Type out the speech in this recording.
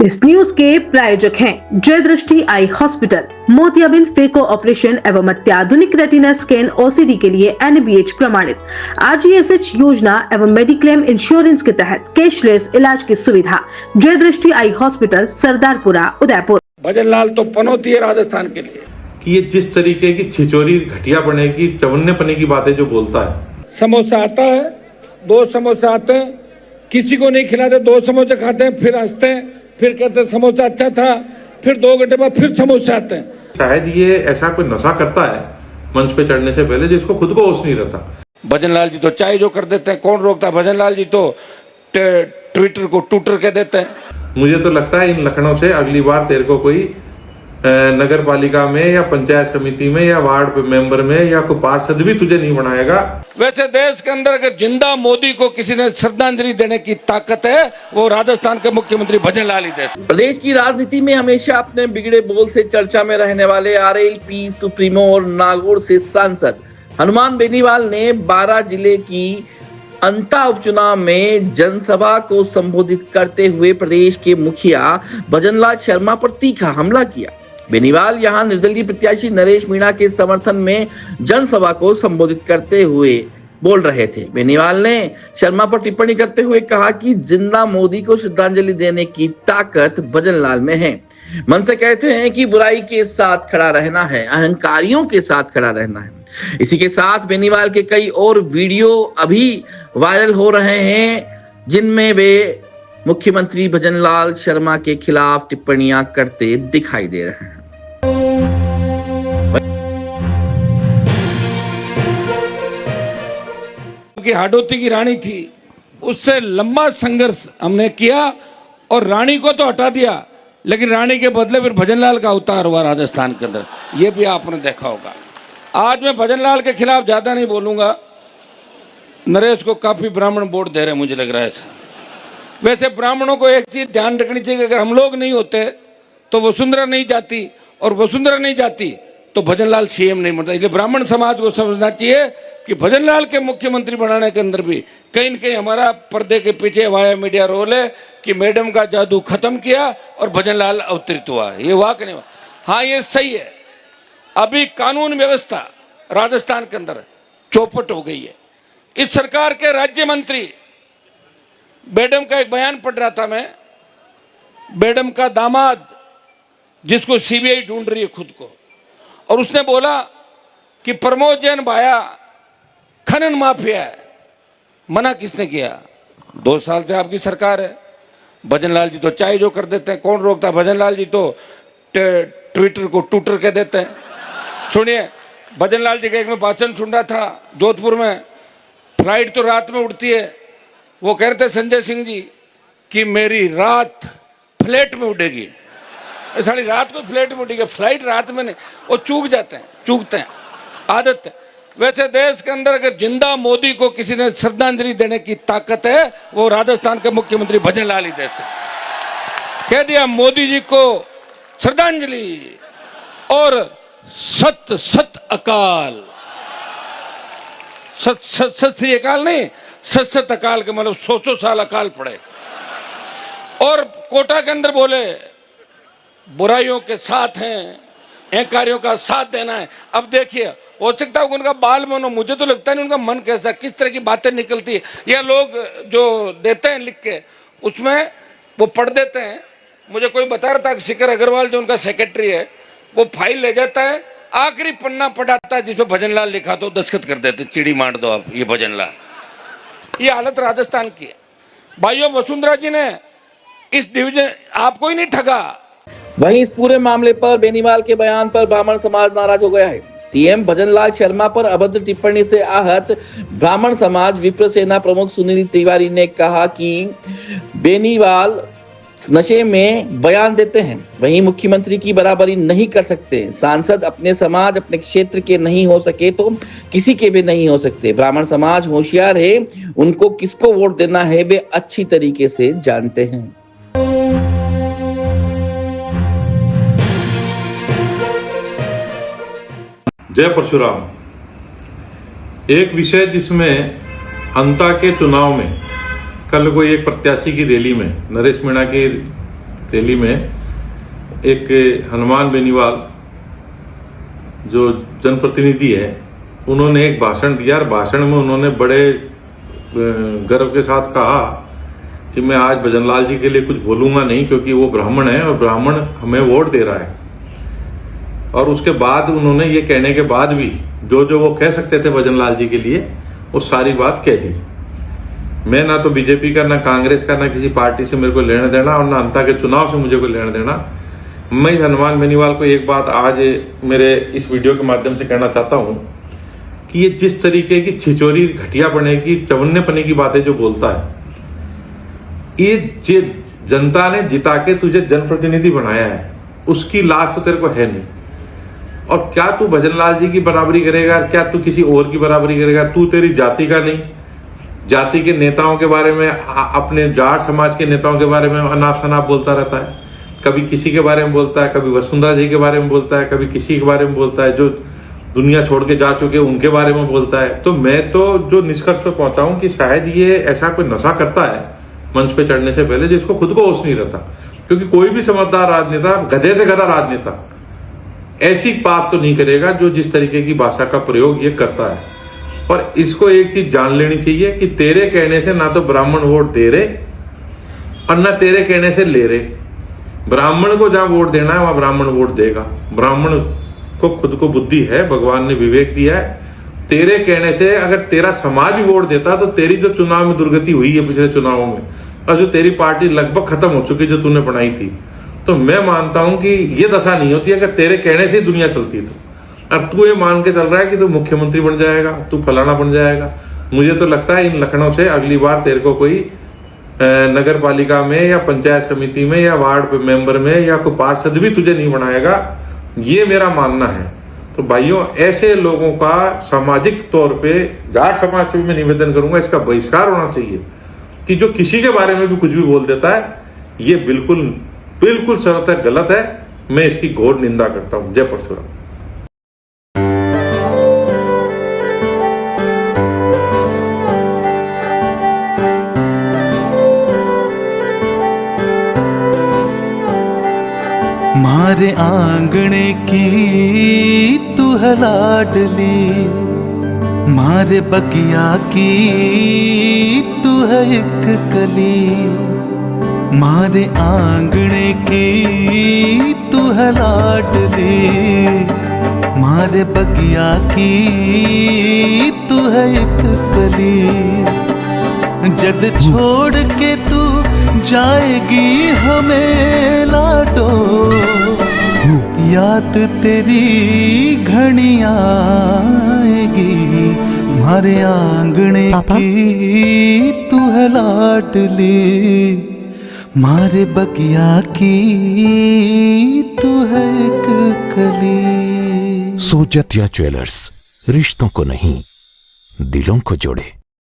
इस न्यूज के प्रायोजक हैं जय दृष्टि आई हॉस्पिटल, मोतियाबिंद फेको ऑपरेशन एवं अत्याधुनिक रेटिना स्कैन ओसीडी के लिए NABH प्रमाणित, RGSH योजना एवं मेडिक्लेम इंश्योरेंस के तहत कैशलेस इलाज की सुविधा। जय दृष्टि आई हॉस्पिटल, सरदारपुरा, उदयपुर। भजन लाल तो पनौती है राजस्थान के लिए कि ये जिस तरीके की छिचोरी घटिया पने की चवन्ने पने की बातें जो बोलता है। समोसा आता है, 2 समोसे आते हैं, किसी को नहीं खिलाते, 2 समोसे खाते हैं, फिर हंसते हैं, फिर कहते हैं समोसा अच्छा था, फिर 2 घंटे बाद फिर समोसे आते हैं। शायद ये ऐसा कोई नशा करता है मंच पे चढ़ने से पहले जिसको खुद को होश नहीं रहता। भजन लाल जी तो चाय जो कर देते हैं, कौन रोकता है? भजन लाल जी तो ट्विटर को टूटर कह देते हैं। मुझे तो लगता है इन लखनऊ से अगली बार तेरे को कोई नगर पालिका में या पंचायत समिति में या वार्ड मेंबर में या कोई पार्षद भी तुझे नहीं बनाएगा। वैसे देश के अंदर अगर जिंदा मोदी को किसी ने श्रद्धांजलि देने की ताकत है, वो राजस्थान के मुख्यमंत्री भजन लाल ही दे। प्रदेश की राजनीति में हमेशा अपने बिगड़े बोल से चर्चा में रहने वाले RLP सुप्रीमो और नागौर से सांसद हनुमान बेनीवाल ने 12 जिले की अंता उपचुनाव में जनसभा को संबोधित करते हुए प्रदेश के मुखिया भजनलाल शर्मा पर तीखा हमला किया। बेनीवाल यहां निर्दलीय प्रत्याशी नरेश मीणा के समर्थन में जनसभा को संबोधित करते हुए बोल रहे थे। बेनीवाल ने शर्मा पर टिप्पणी करते हुए कहा कि जिंदा मोदी को श्रद्धांजलि देने की ताकत भजनलाल में है। मन से कहते हैं कि बुराई के साथ खड़ा रहना है, अहंकारियों के साथ खड़ा रहना है। इसी के साथ बेनीवाल के कई और वीडियो अभी वायरल हो रहे हैं, जिनमें वे मुख्यमंत्री भजनलाल शर्मा के खिलाफ टिप्पणियां करते दिखाई दे रहे हैं। की हाडोती की रानी थी, उससे लंबा संघर्ष हमने किया और रानी को तो हटा दिया, लेकिन रानी के बदले फिर भजनलाल का अवतार हुआ राजस्थान के अंदर। ये भी आपने देखा होगा। आज मैं भजनलाल के खिलाफ ज्यादा नहीं बोलूंगा। नरेश को काफी ब्राह्मण वोट दे रहे, मुझे लग रहा है ऐसा। वैसे ब्राह्मणों को एक चीज ध्यान रखनी चाहिए, अगर हम लोग नहीं होते तो वसुंधरा नहीं जाती, और वसुंधरा नहीं जाती तो भजनलाल CM नहीं बनता। इसलिए ब्राह्मण समाज को समझना चाहिए कि भजनलाल के मुख्यमंत्री बनाने के अंदर भी कहीं न कहीं हमारा पर्दे के पीछे वाया मीडिया रोल है कि मैडम का जादू खत्म किया और भजनलाल अवतरित हुआ। ये वाक नहीं हुआ। हाँ, ये सही है। अभी कानून व्यवस्था राजस्थान के अंदर चौपट हो गई है। इस सरकार के राज्य मंत्री, मैडम का एक बयान पढ़ रहा था मैं, मैडम का दामाद जिसको CBI ढूंढ रही है खुद को, और उसने बोला कि प्रमोद जैन भाया खनन माफिया है। मना किसने किया? 2 साल से आपकी सरकार है। भजनलाल जी तो चाय जो कर देते हैं, कौन रोकता? भजनलाल जी तो ट्विटर को टूटर कह देते हैं। सुनिए, भजनलाल जी का एक मैं भाषण सुन रहा था जोधपुर में। फ्लाइट तो रात में उड़ती है, वो कह रहे थे संजय सिंह जी कि मेरी रात फ्लाइट में उड़ेगी। सारी रात को फ्लाइट में उड़ेगी, फ्लाइट रात में नहीं। वो चूकते हैं, आदत है। वैसे देश के अंदर अगर जिंदा मोदी को किसी ने श्रद्धांजलि देने की ताकत है, वो राजस्थान के मुख्यमंत्री भजनलाल ही दे सकते। कह दिया मोदी जी को श्रद्धांजलि और सत सत अकाल, सत श्री अकाल नहीं, सत अकाल के मतलब 100 साल अकाल पड़े। और कोटा के अंदर बोले बुराइयों के साथ हैं, अहंकारियों का साथ देना है। अब देखिए, हो सकता है उनका बाल मन हो, मुझे तो लगता नहीं उनका मन कैसा, किस तरह की बातें निकलती है। या लोग जो देते हैं लिख के, उसमें वो पढ़ देते हैं। मुझे कोई बता रहा था कि शिखर अग्रवाल जो उनका सेक्रेटरी है, वो फाइल ले जाता है, आखिरी पन्ना पढ़ाता है जिसमें भजनलाल लिखा तो दस्तखत कर देते, चिड़ी मार दो आप, ये भजनलाल। ये हालत राजस्थान की है। भाइयों, वसुंधरा जी ने इस डिवीजन आपको ही नहीं ठगा। वहीं इस पूरे मामले पर बेनीवाल के बयान पर ब्राह्मण समाज नाराज हो गया है। CM भजनलाल शर्मा पर अभद्र टिप्पणी से आहत ब्राह्मण समाज विप्र सेना प्रमुख सुनील तिवारी ने कहा कि बेनीवाल नशे में बयान देते हैं, वहीं मुख्यमंत्री की बराबरी नहीं कर सकते। सांसद अपने समाज, अपने क्षेत्र के नहीं हो सके तो किसी के भी नहीं हो सकते। ब्राह्मण समाज होशियार है, उनको किसको वोट देना है वे अच्छी तरीके से जानते हैं। जय परशुराम। एक विषय जिसमें अंता के चुनाव में कल को एक प्रत्याशी की रैली में, नरेश मीणा की रैली में एक हनुमान बेनीवाल जो जनप्रतिनिधि है, उन्होंने एक भाषण दिया और भाषण में उन्होंने बड़े गर्व के साथ कहा कि मैं आज भजनलाल जी के लिए कुछ बोलूंगा नहीं, क्योंकि वो ब्राह्मण है और ब्राह्मण हमें वोट दे रहा है। और उसके बाद उन्होंने ये कहने के बाद भी जो जो वो कह सकते थे भजनलाल जी के लिए, वो सारी बात कह दी। मैं ना तो बीजेपी का, ना कांग्रेस का, ना किसी पार्टी से मेरे को लेना देना, और ना अंता के चुनाव से मुझे कोई लेना देना। मैं हनुमान बेनीवाल को एक बात आज मेरे इस वीडियो के माध्यम से कहना चाहता हूं कि ये जिस तरीके की छिचोरी, घटियापने की, चवन्नेपने की बातें जो बोलता है, ये जनता ने जिता के तुझे जनप्रतिनिधि बनाया है, उसकी लाज तो तेरे को है नहीं। और क्या तू भजनलाल जी की बराबरी करेगा? क्या तू किसी और की बराबरी करेगा? तू तेरी जाति का नहीं, जाति के नेताओं के बारे में, अपने जाट समाज के नेताओं के बारे में अनाप शनाप बोलता रहता है। कभी किसी के बारे में बोलता है, कभी वसुंधरा जी के बारे में बोलता है, कभी किसी के बारे में बोलता है, जो दुनिया छोड़ के जा चुके उनके बारे में बोलता है। तो मैं तो जो निष्कर्ष पे पहुंचा हूं कि शायद ये ऐसा कोई नशा करता है मंच पे चढ़ने से पहले, जिसको खुद को होश नहीं रहता। क्योंकि कोई भी समझदार राजनेता, गधे से गधा राजनेता, ऐसी बात तो नहीं करेगा जो जिस तरीके की भाषा का प्रयोग ये करता है। और इसको एक चीज जान लेनी चाहिए कि तेरे कहने से ना तो ब्राह्मण वोट दे रहे और ना तेरे कहने से ले रहे। ब्राह्मण को जहां वोट देना है वहां ब्राह्मण वोट देगा। ब्राह्मण को खुद को बुद्धि है, भगवान ने विवेक दिया है। तेरे कहने से अगर तेरा समाज भी वोट देता तो तेरी जो चुनाव में दुर्गति हुई है पिछले चुनावों में, और जो तेरी पार्टी लगभग खत्म हो चुकी जो तूने बनाई थी, तो मैं मानता हूं कि ये दशा नहीं होती अगर तेरे कहने से ही दुनिया चलती तो। और तू ये मान के चल रहा है कि तू मुख्यमंत्री बन जाएगा, तू फलाना बन जाएगा। मुझे तो लगता है इन लक्षणों से अगली बार तेरे को कोई नगर पालिका में या पंचायत समिति में या वार्ड मेंबर में या कोई पार्षद भी तुझे नहीं बनाएगा, ये मेरा मानना है। तो भाइयों, ऐसे लोगों का सामाजिक तौर पे जाट समाज से भी मैं निवेदन करूंगा, इसका बहिष्कार होना चाहिए कि जो किसी के बारे में भी कुछ भी बोल देता है, ये बिल्कुल बिल्कुल सरत गलत है। मैं इसकी घोर निंदा करता हूं। जय परशुराम। मारे आंगणे की तू है लाडली, मारे बगिया की तू है एक कली। मारे आंगणे की तू है लाडली, मारे बगिया की तू है एक कली। जद छोड़ के तू जाएगी हमें लाडो, याद तेरी घनी आएगी। मारे आंगणे की तू है लाडली, मारे बगिया की तू है एक कली। सोजतिया ज्वेलर्स, रिश्तों को नहीं दिलों को जोड़े।